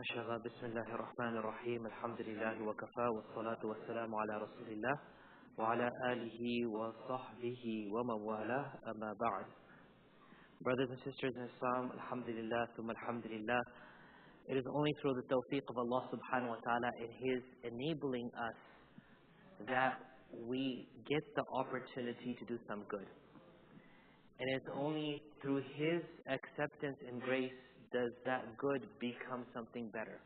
MashaAllah, Bismillahir Rahmanir Rahim, Alhamdulillah wa kafa, wa salatu wa salamu ala Rasulillah, wa ala alihi wa sahbihi wa mawala, amma ba'd. Brothers and sisters in Islam, Alhamdulillah, thumma Alhamdulillah. It is only through the tawfiq of Allah subhanahu wa ta'ala and His enabling us that we get the opportunity to do some good. And it's only through His acceptance and grace does that good become something better.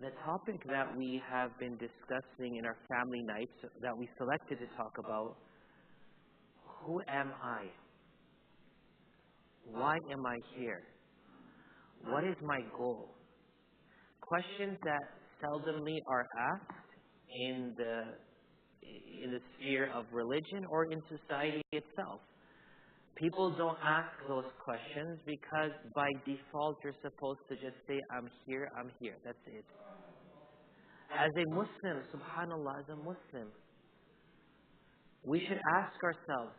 The topic that we have been discussing in our family nights that we selected to talk about, who am I? Why am I here? What is my goal? Questions that seldomly are asked in the sphere of religion or in society itself. People don't ask those questions because by default you're supposed to just say, I'm here, that's it. As a Muslim, subhanAllah, as a Muslim, we should ask ourselves,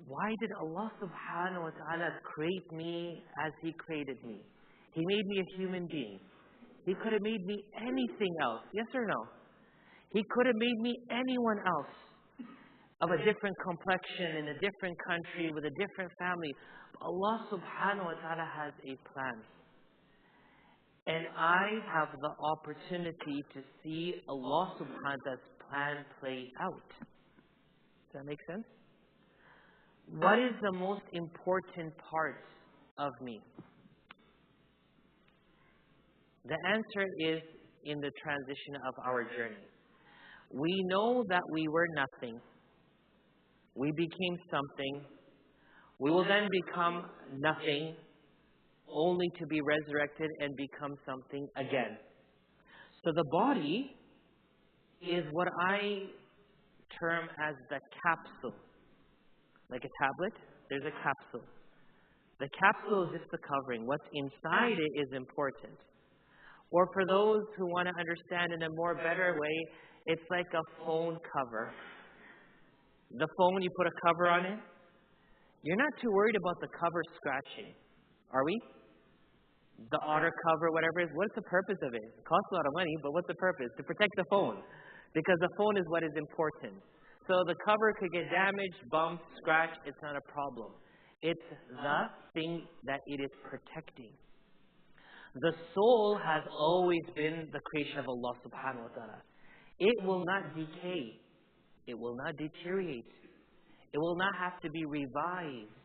why did Allah subhanahu wa ta'ala create me as He created me? He made me a human being. He could have made me anything else, yes or no? He could have made me anyone else, of a different complexion, in a different country, with a different family. Allah subhanahu wa ta'ala has a plan. And I have the opportunity to see Allah subhanahu wa ta'ala's plan play out. Does that make sense? What is the most important part of me? The answer is in the transition of our journey. We know that we were nothing. We became something. We will then become nothing, only to be resurrected and become something again. So the body is what I term as the capsule. Like a tablet, there's a capsule. The capsule is just the covering. What's inside it is important. Or for those who want to understand in a more better way, it's like a phone cover. The phone, you put a cover on it. You're not too worried about the cover scratching, are we? The outer cover, whatever it is. What's the purpose of it? It costs a lot of money, but what's the purpose? To protect the phone. Because the phone is what is important. So the cover could get damaged, bumped, scratched. It's not a problem. It's the thing that it is protecting. The soul has always been the creation of Allah subhanahu wa ta'ala. It will not decay. It will not deteriorate. It will not have to be revived.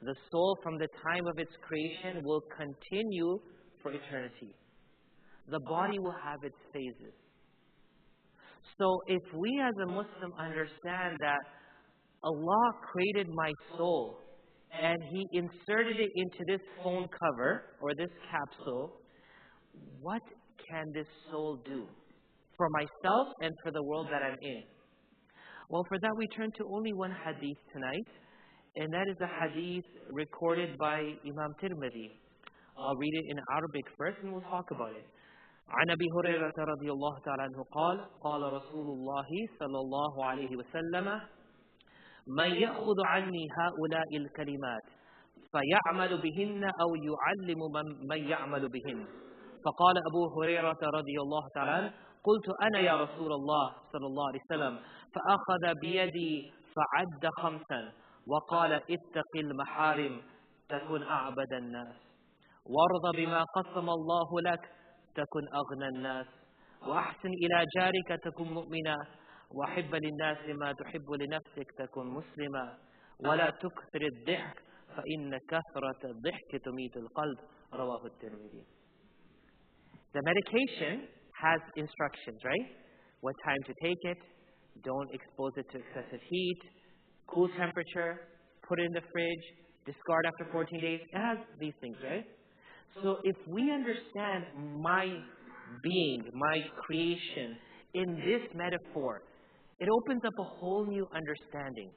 The soul from the time of its creation will continue for eternity. The body will have its phases. So if we as a Muslim understand that Allah created my soul and He inserted it into this phone cover or this capsule, what can this soul do for myself and for the world that I'm in? Well, for that we turn to only one hadith tonight, and that is a hadith recorded by Imam Tirmidhi. I'll read it in Arabic first and we'll talk about it. عن أبي هريرة رضي الله تعالى عنه قال قال رسول الله صلى الله عليه وسلم من يأخذ عني هؤلاء الكلمات فيعمل بهن أو يعلم من يعمل بهن فقال أبو هريرة رضي الله تعالى عنه قلت أنا يا رسول الله صلى الله عليه وسلم فأخذ بيدي فعد خمسا وقال اتق المحارم تكن أعبد الناس وارض بما قسم الله لك تكن أغنى الناس وأحسن إلى جارك تكن مؤمنا وحب للناس ما تحب لنفسك تكن مسلما ولا تكثر الضحك فإن كثرة الضحك تميت القلب رواه الترمذي. The medication has instructions, right? What time to take it, don't expose it to excessive heat, cool temperature, put it in the fridge, discard after 14 days. It has these things, right? So if we understand my being, my creation in this metaphor, it opens up a whole new understanding.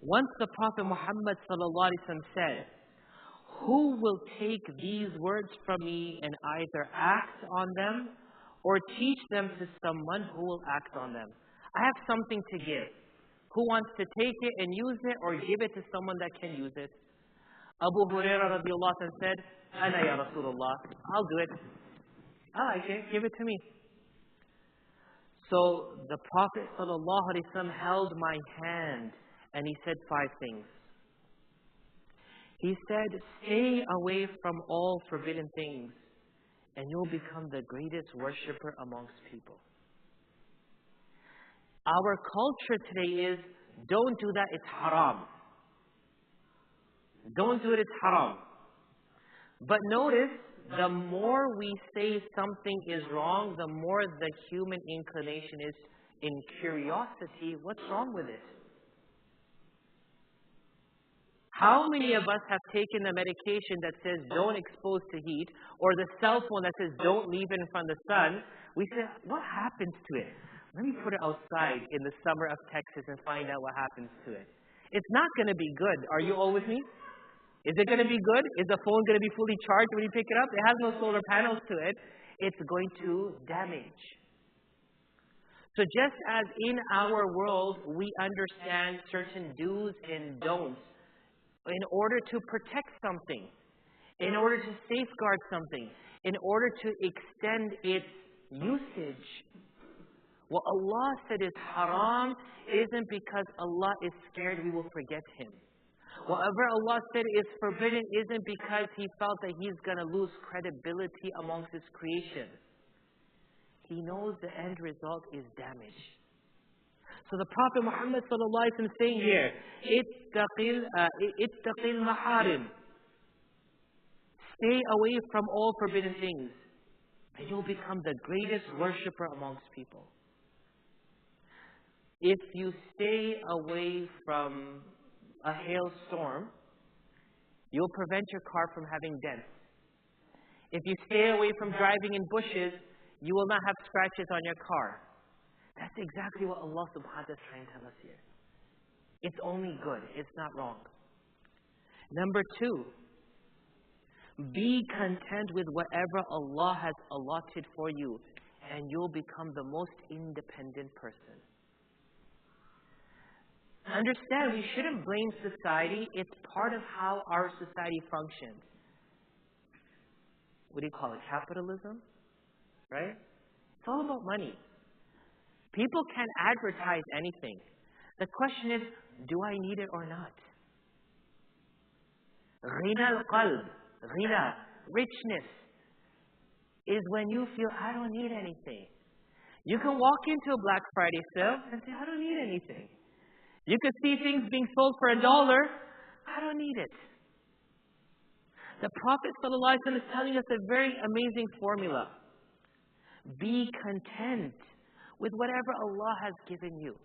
Once the Prophet Muhammad sallallahu alaihi wasallam said, who will take these words from me and either act on them or teach them to someone who will act on them? I have something to give. Who wants to take it and use it or give it to someone that can use it? Abu Hurairah radiallahu anhu said, Ana ya Rasulullah, I'll do it. I like it, give it to me. So the Prophet sallallahu alaihi wasallam held my hand and he said 5 things. He said, stay away from all forbidden things and you'll become the greatest worshipper amongst people. Our culture today is, don't do that, it's haram. Don't do it, it's haram. But notice, the more we say something is wrong, the more the human inclination is in curiosity, what's wrong with it? How many of us have taken the medication that says don't expose to heat, or the cell phone that says don't leave it in front of the sun? We say, what happens to it? Let me put it outside in the summer of Texas and find out what happens to it. It's not going to be good. Are you all with me? Is it going to be good? Is the phone going to be fully charged when you pick it up? It has no solar panels to it. It's going to damage. So just as in our world, we understand certain do's and don'ts in order to protect something, in order to safeguard something, in order to extend its usage. What Allah said is haram isn't because Allah is scared we will forget Him. Whatever Allah said is forbidden isn't because He felt that He's going to lose credibility amongst His creation. He knows the end result is damage. So the Prophet Muhammad sallallahu alaihi wasallam is saying here, ittaqil maharim. Stay away from all forbidden things, and you'll become the greatest worshipper amongst people. If you stay away from a hailstorm, you'll prevent your car from having dents. If you stay away from driving in bushes, you will not have scratches on your car. That's exactly what Allah subhanahu wa ta'ala is trying to tell us here. It's only good. It's not wrong. Number 2, be content with whatever Allah has allotted for you, and you'll become the most independent person. Understand, we shouldn't blame society. It's part of how our society functions. What do you call it? Capitalism? Right? It's all about money. People can't advertise anything. The question is, do I need it or not? Ghina al-qalb, ghina, richness, is when you feel, I don't need anything. You can walk into a Black Friday sale and say, I don't need anything. You can see things being sold for $1. I don't need it. The Prophet ﷺ is telling us a very amazing formula. Be content with whatever Allah has given you.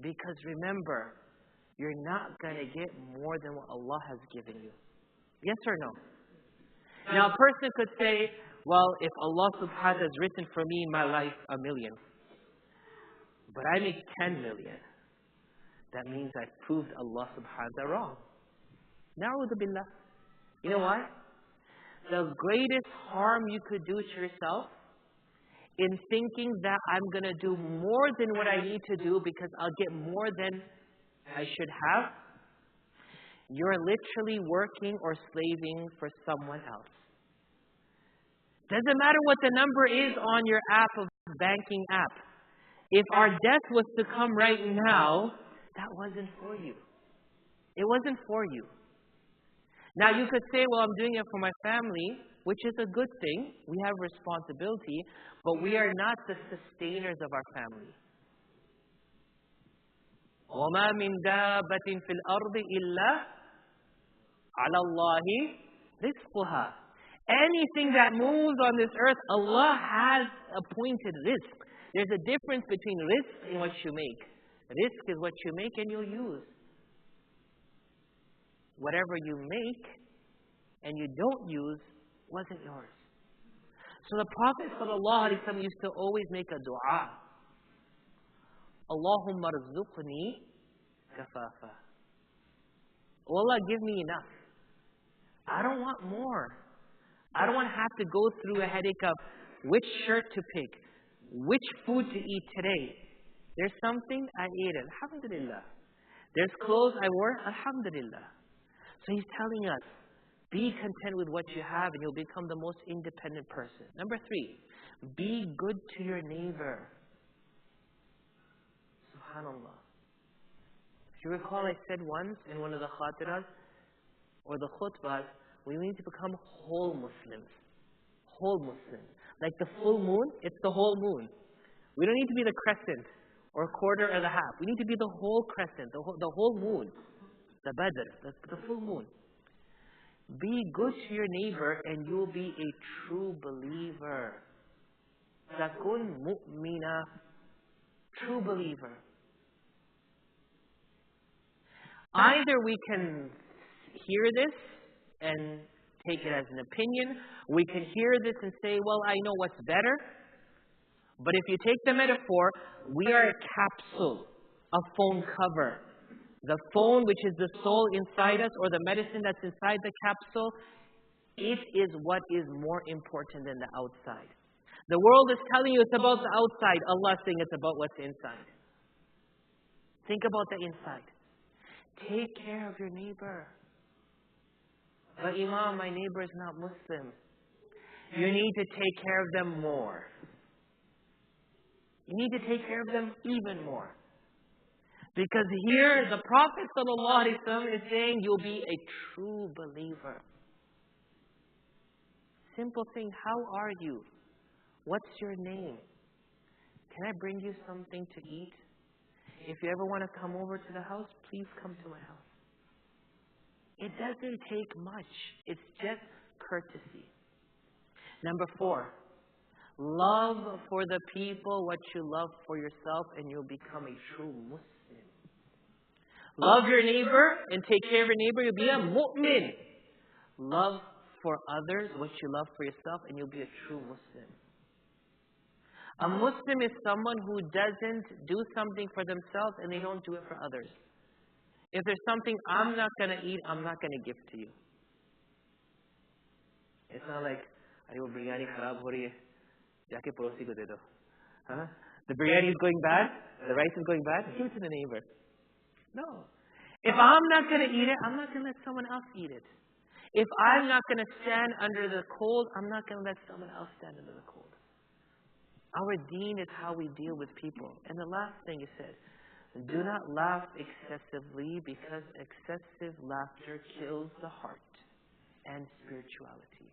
Because remember, you're not going to get more than what Allah has given you. Yes or no? Now a person could say, well, if Allah subhanahu wa ta'ala has written for me in my life $1 million, but I make 10 million, that means I proved Allah subhanahu wa ta'ala wrong. Na'udhu billah. You know what? The greatest harm you could do to yourself in thinking that I'm going to do more than what I need to do because I'll get more than I should have, you're literally working or slaving for someone else. Doesn't matter what the number is on your banking app. If our death was to come right now, that wasn't for you. It wasn't for you. Now you could say, well, I'm doing it for my family, which is a good thing. We have responsibility, but we are not the sustainers of our family. وَمَا مِن دَابَةٍ فِي الْأَرْضِ إِلَّا عَلَى اللَّهِ رِزْقُهَا. Anything that moves on this earth, Allah has appointed rizq. There's a difference between rizq and what you make. Rizq is what you make and you'll use. Whatever you make and you don't use wasn't yours. So the Prophet ﷺ used to always make a dua. Allahumma rzuqni kafafa. Oh Allah, give me enough. I don't want more. I don't want to have to go through a headache of which shirt to pick, which food to eat today. There's something I ate, alhamdulillah. There's clothes I wore, alhamdulillah. So he's telling us, be content with what you have and you'll become the most independent person. Number 3, be good to your neighbor. Subhanallah. If you recall, I said once in one of the khatiras or the khutbahs, we need to become whole Muslims. Whole Muslims. Like the full moon, it's the whole moon. We don't need to be the crescent or quarter or the half. We need to be the whole crescent, the whole moon. The Badr, the full moon. Be good to your neighbor and you'll be a true believer. Takun mu'mina. True believer. Either we can hear this and take it as an opinion. We can hear this and say, well, I know what's better. But if you take the metaphor, we are a capsule, a phone cover. The phone, which is the soul inside us, or the medicine that's inside the capsule, it is what is more important than the outside. The world is telling you it's about the outside. Allah is saying it's about what's inside. Think about the inside. Take care of your neighbor. But Imam, my neighbor is not Muslim. You need to take care of them more. You need to take care of them even more. Because here the Prophet ﷺ is saying you'll be a true believer. Simple thing, how are you? What's your name? Can I bring you something to eat? If you ever want to come over to the house, please come to my house. It doesn't take much. It's just courtesy. Number 4, love for the people what you love for yourself and you'll become a true Muslim. Love your neighbor and take care of your neighbor, you'll be a mu'min. Love for others what you love for yourself and you'll be a true Muslim. A Muslim is someone who doesn't do something for themselves and they don't do it for others. If there's something I'm not going to eat, I'm not going to give to you. It's not like, "Ayo, biryani kharab ho rahi hai. Jaake parosi ko de do." The biryani is going bad, the rice is going bad, give it to the neighbor. No. If I'm not going to eat it, I'm not going to let someone else eat it. If I'm not going to stand under the cold, I'm not going to let someone else stand under the cold. Our deen is how we deal with people. And the last thing he said, do not laugh excessively because excessive laughter kills the heart and spirituality.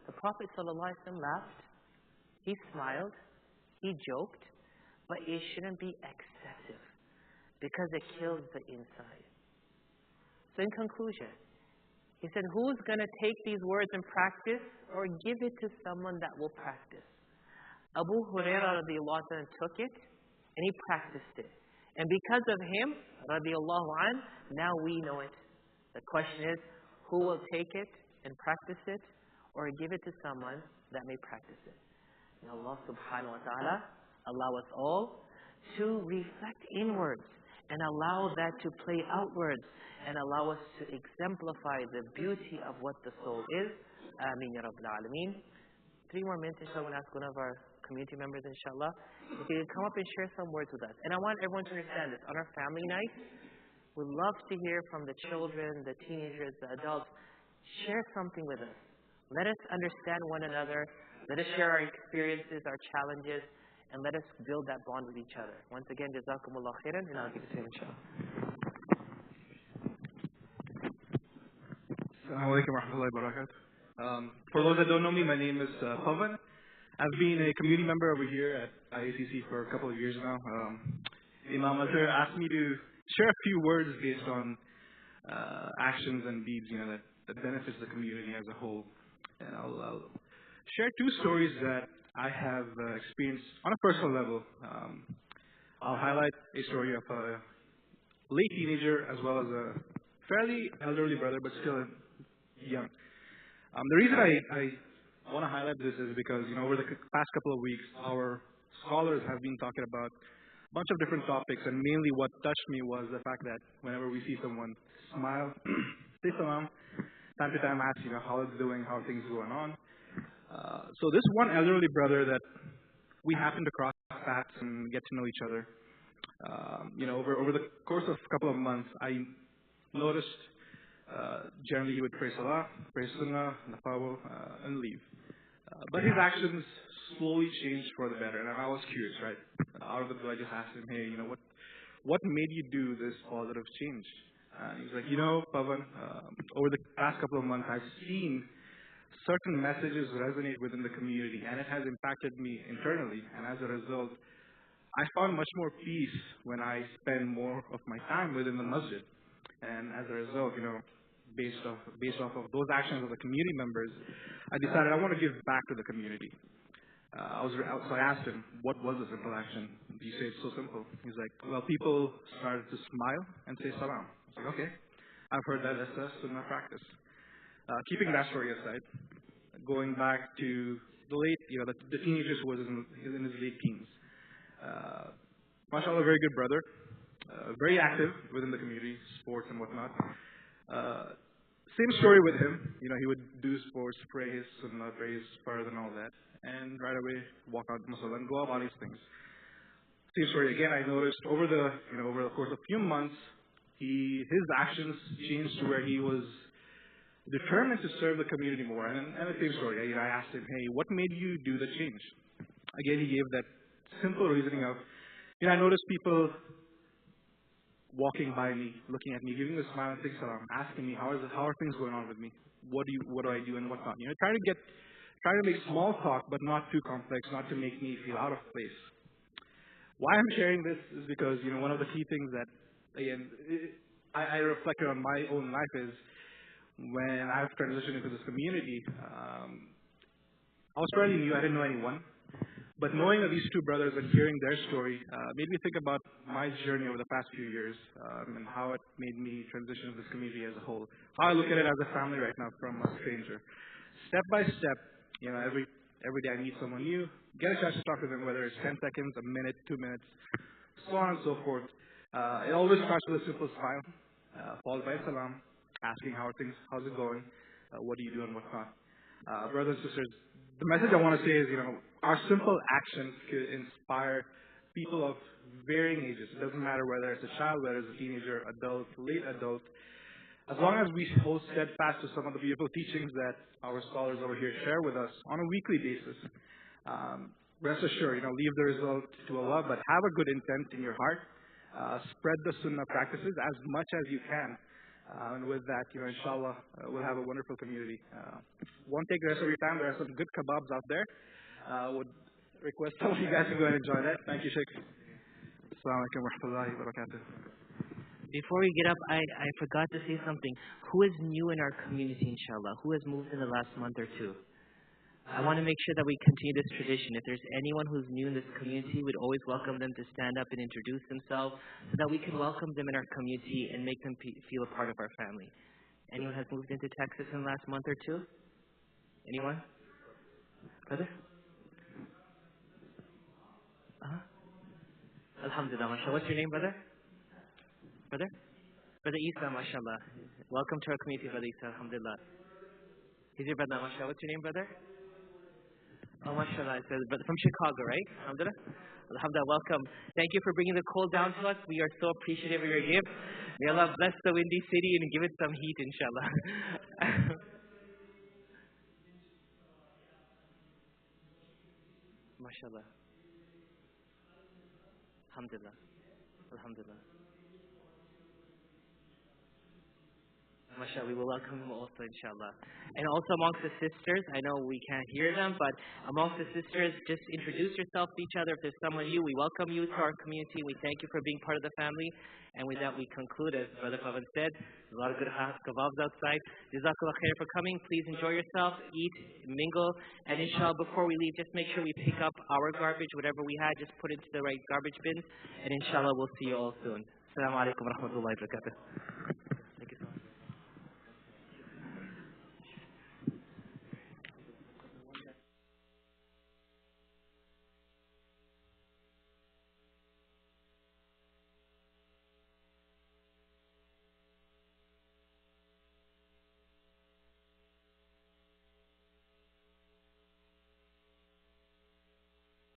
The Prophet ﷺ laughed, he smiled, he joked, but it shouldn't be excessive because it kills the inside. So in conclusion, he said, who's going to take these words and practice or give it to someone that will practice? Abu Hurairah radiallahu anhu took it and he practiced it. And because of him, radiallahu anhu, now we know it. The question is, who will take it and practice it or give it to someone that may practice it? May Allah subhanahu wa ta'ala allow us all to reflect inwards and allow that to play outwards and allow us to exemplify the beauty of what the soul is. Ameen ya Rabbil Alameen. 3 more minutes, inshallah. I want to ask one of our community members, inshallah, if you could come up and share some words with us. And I want everyone to understand this. On our family night, we'd love to hear from the children, the teenagers, the adults. Share something with us. Let us understand one another. Let us share our experiences, our challenges, and let us build that bond with each other. Once again, jazakumullah khairan, and I'll give it to you, inshallah. Assalamu alaikum wa rahmatullahi wa barakatuh. For those that don't know me, my name is Pavan. I've been a community member over here at IACC for a couple of years now. Imam Azhar asked me to share a few words based on actions and deeds, that benefits the community as a whole. And I'll share 2 stories that I have experienced on a personal level. I'll highlight a story of a late teenager as well as a fairly elderly brother, but still young. The reason I want to highlight this is because, over the past couple of weeks, our scholars have been talking about a bunch of different topics, and mainly what touched me was the fact that whenever we see someone smile, say salam, time to time ask, how it's doing, how things going on. So this one elderly brother that we happened to cross paths and get to know each other, over the course of a couple of months, I noticed Generally, he would pray Salah, pray Sunnah, Nafawal, and leave. But his actions slowly changed for the better, and I was curious, right? Out of the blue, I just asked him, hey, what made you do this positive change? He was like, Pavan, over the past couple of months, I've seen certain messages resonate within the community, and it has impacted me internally. And as a result, I found much more peace when I spend more of my time within the masjid. And as a result, based off of those actions of the community members, I decided I want to give back to the community. So I asked him, what was the simple action? He said, it's so simple. He's like, well, people started to smile and say salam. I was like, okay, I've heard that as a sunnah practice. Keeping that story aside, going back to the teenager who was in his late teens. MashaAllah, very good brother, very active within the community, sports and whatnot. Same story with him. He would do sports, pray his sunnah, pray his farz and all that, and right away walk out to Masala and go about these things. Same story again. I noticed over the course of a few months, his actions changed to where he was determined to serve the community more. And the same story. I asked him, hey, what made you do the change? Again, he gave that simple reasoning of, I noticed people walking by me, looking at me, giving me a smile and saying salam, asking me, how are things going on with me? What do I do and whatnot? Trying to make small talk, but not too complex, not to make me feel out of place. Why I'm sharing this is because, one of the key things that, again, I reflected on my own life is when I've transitioned into this community, I was fairly new, I didn't know anyone. But knowing of these two brothers and hearing their story made me think about my journey over the past few years and how it made me transition to this community as a whole. How I look at it as a family right now from a stranger. Step by step, every day I meet someone new, get a chance to talk to them, whether it's 10 seconds, a minute, 2 minutes, so on and so forth. It always starts with a simple smile, followed by a salam, asking how's it going, what do you do and whatnot. Brothers and sisters, the message I want to say is, our simple actions could inspire people of varying ages. It doesn't matter whether it's a child, whether it's a teenager, adult, late adult. As long as we hold steadfast to some of the beautiful teachings that our scholars over here share with us on a weekly basis, rest assured, leave the result to Allah, but have a good intent in your heart. Spread the sunnah practices as much as you can. And with that, inshallah, we'll have a wonderful community. Won't take the rest of your time. There are some good kebabs out there. Would request some of you guys to go ahead and enjoy that. Thank you, Sheikh. Assalamu alaikum wa rahmatullahi wa barakatuh. Before we get up, I forgot to say something. Who is new in our community, inshallah? Who has moved in the last month or two? I want to make sure that we continue this tradition. If there's anyone who's new in this community, we'd always welcome them to stand up and introduce themselves so that we can welcome them in our community and make them feel a part of our family. Anyone has moved into Texas in the last month or two? Anyone? Brother? Alhamdulillah, mashallah. What's your name, brother? Brother? Brother Isa, mashallah. Welcome to our community, Brother Isa, alhamdulillah. He's your brother, mashallah. What's your name, brother? Oh, mashallah. It's from Chicago, right? Alhamdulillah. Alhamdulillah, welcome. Thank you for bringing the cold down to us. We are so appreciative of your gift. May Allah bless the windy city and give it some heat, inshallah. Mashallah. Alhamdulillah. Alhamdulillah. MashaAllah, we will welcome him also, inshallah. And also amongst the sisters, I know we can't hear them, but amongst the sisters, just introduce yourself to each other. If there's someone new, we welcome you to our community. We thank you for being part of the family. And with that, we conclude, as Brother Pavan said, there's a lot of good kebabs outside. Jazakallah khair for coming. Please enjoy yourself, eat, mingle. And inshallah, before we leave, just make sure we pick up our garbage, whatever we had, just put it into the right garbage bins. And inshallah, we'll see you all soon. Assalamu alaikum wa rahmatullahi wa barakatuh.